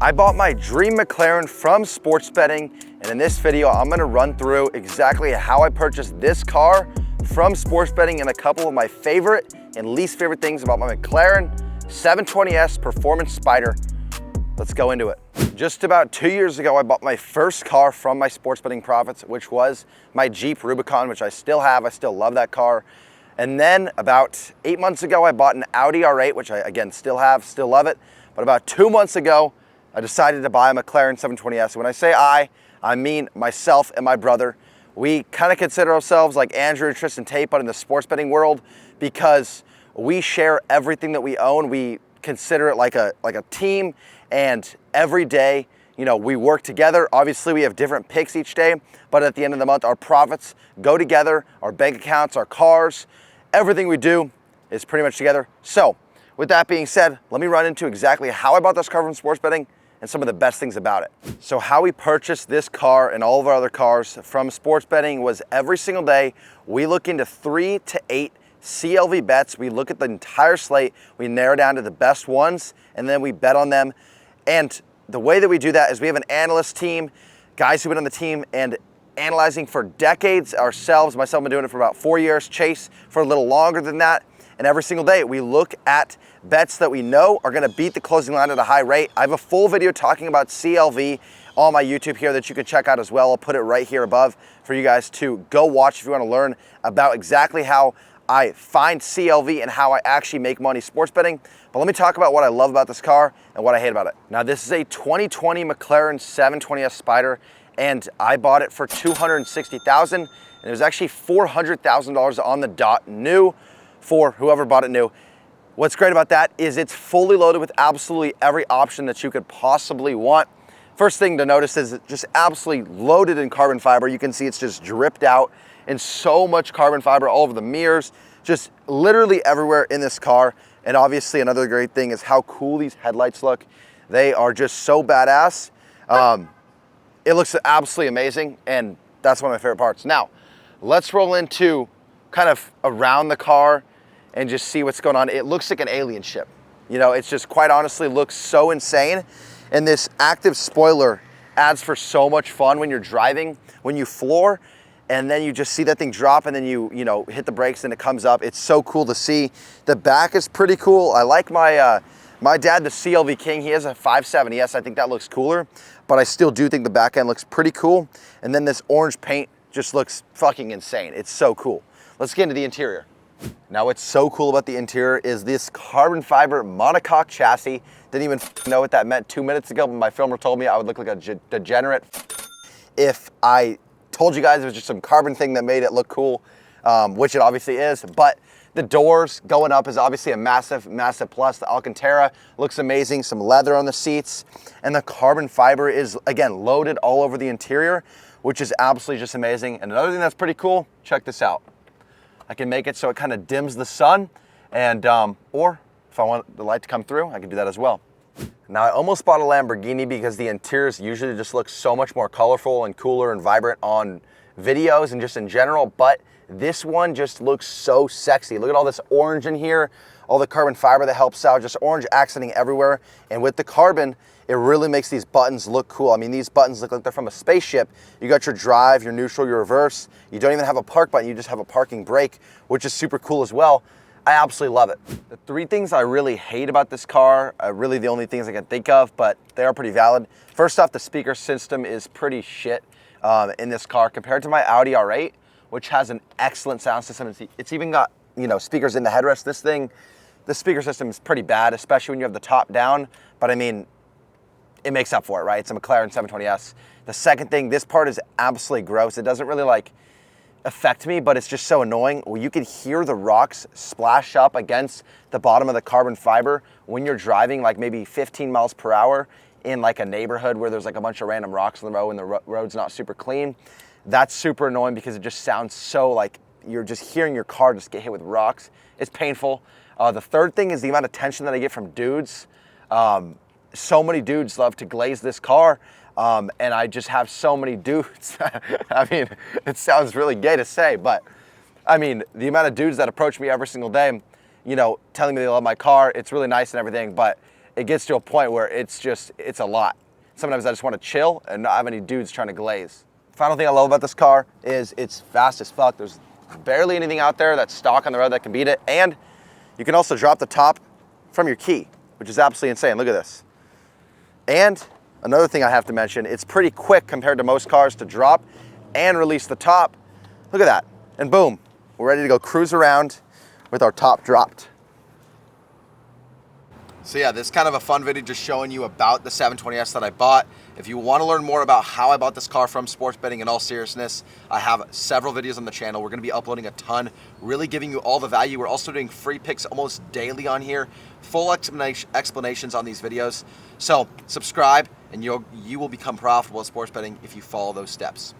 I bought my dream McLaren from sports betting, and in this video, I'm gonna run through exactly how I purchased this car from sports betting and a couple of my favorite and least favorite things about my McLaren 720S Performance Spider. Let's go into it. Just about 2 years ago, I bought my first car from my sports betting profits, which was my Jeep Rubicon, which I still have. I still love that car. And then about 8 months ago, I bought an Audi R8, which I, again, still have, still love it. But about 2 months ago, I decided to buy a McLaren 720S. When I say I mean myself and my brother. We kind of consider ourselves like Andrew and Tristan Tate, but in the sports betting world, because we share everything that we own. We consider it like a team, and every day, you know, we work together. Obviously, we have different picks each day, but at the end of the month, our profits go together, our bank accounts, our cars, everything we do is pretty much together. So with that being said, let me run into exactly how I bought this car from sports betting and some of the best things about it. So how we purchased this car and all of our other cars from sports betting was every single day, we look into 3 to 8 CLV bets. We look at the entire slate, we narrow down to the best ones, and then we bet on them. And the way that we do that is we have an analyst team, guys who've been on the team and analyzing for decades ourselves. Myself, I've been doing it for about 4 years, Chase for a little longer than that. And every single day, we look at bets that we know are gonna beat the closing line at a high rate. I have a full video talking about CLV on my YouTube here that you can check out as well. I'll put it right here above for you guys to go watch if you wanna learn about exactly how I find CLV and how I actually make money sports betting. But let me talk about what I love about this car and what I hate about it. Now, this is a 2020 McLaren 720S Spider, and I bought it for $260,000, and it was actually $400,000 on the dot new for whoever bought it new. What's great about that is it's fully loaded with absolutely every option that you could possibly want. First thing to notice is it's just absolutely loaded in carbon fiber. You can see it's just dripped out in so much carbon fiber all over the mirrors, just literally everywhere in this car. And obviously another great thing is how cool these headlights look. They are just so badass. It looks absolutely amazing, and that's one of my favorite parts. Now, let's roll into kind of around the car and just see what's going on. It looks like an alien ship. You know, it's just quite honestly looks so insane. And this active spoiler adds for so much fun when you're driving, when you floor, and then you just see that thing drop, and then you know, hit the brakes and it comes up. It's so cool to see. The back is pretty cool. I like my dad, the CLV King. He has a 570S. I think that looks cooler, but I still do think the back end looks pretty cool. And then this orange paint just looks fucking insane. It's so cool. Let's get into the interior. Now, what's so cool about the interior is this carbon fiber monocoque chassis. Didn't even know what that meant 2 minutes ago, but my filmer told me I would look like a degenerate if I told you guys it was just some carbon thing that made it look cool, which it obviously is. But the doors going up is obviously a massive, massive plus. The Alcantara looks amazing, some leather on the seats, and the carbon fiber is, again, loaded all over the interior, which is absolutely just amazing. And another thing that's pretty cool, check this out. I can make it so it kind of dims the sun, and or if I want the light to come through, I can do that as well. Now, I almost bought a Lamborghini because the interiors usually just look so much more colorful and cooler and vibrant on videos and just in general, but this one just looks so sexy. Look at all this orange in here, all the carbon fiber that helps out, just orange accenting everywhere. And with the carbon, it really makes these buttons look cool. I mean, these buttons look like they're from a spaceship. You got your drive, your neutral, your reverse. You don't even have a park button, you just have a parking brake, which is super cool as well. I absolutely love it. The 3 things I really hate about this car, really the only things I can think of, but they are pretty valid. First off, the speaker system is pretty shit in this car compared to my Audi R8, which has an excellent sound system. It's even got, you know, speakers in the headrest. This thing, the speaker system is pretty bad, especially when you have the top down, but I mean, it makes up for it, right? It's a McLaren 720S. The second thing, this part is absolutely gross. It doesn't really like affect me, but it's just so annoying. Well, you can hear the rocks splash up against the bottom of the carbon fiber when you're driving like maybe 15 miles per hour in like a neighborhood where there's like a bunch of random rocks on the road and the road's not super clean. That's super annoying because it just sounds so like you're just hearing your car just get hit with rocks. It's painful. The third thing is the amount of attention that I get from dudes. So many dudes love to glaze this car. And I just have so many dudes. I mean, it sounds really gay to say, but I mean, the amount of dudes that approach me every single day, you know, telling me they love my car, it's really nice and everything, but it gets to a point where it's a lot. Sometimes I just want to chill and not have any dudes trying to glaze. Final thing I love about this car is it's fast as fuck. There's barely anything out there that's stock on the road that can beat it. And you can also drop the top from your key, which is absolutely insane. Look at this. And another thing I have to mention, it's pretty quick compared to most cars to drop and release the top. Look at that. And boom, we're ready to go cruise around with our top dropped. So yeah, this is kind of a fun video just showing you about the 720S that I bought. If you want to learn more about how I bought this car from Sports Betting in all seriousness, I have several videos on the channel. We're going to be uploading a ton, really giving you all the value. We're also doing free picks almost daily on here, full explanations on these videos. So subscribe and you will become profitable at sports betting if you follow those steps.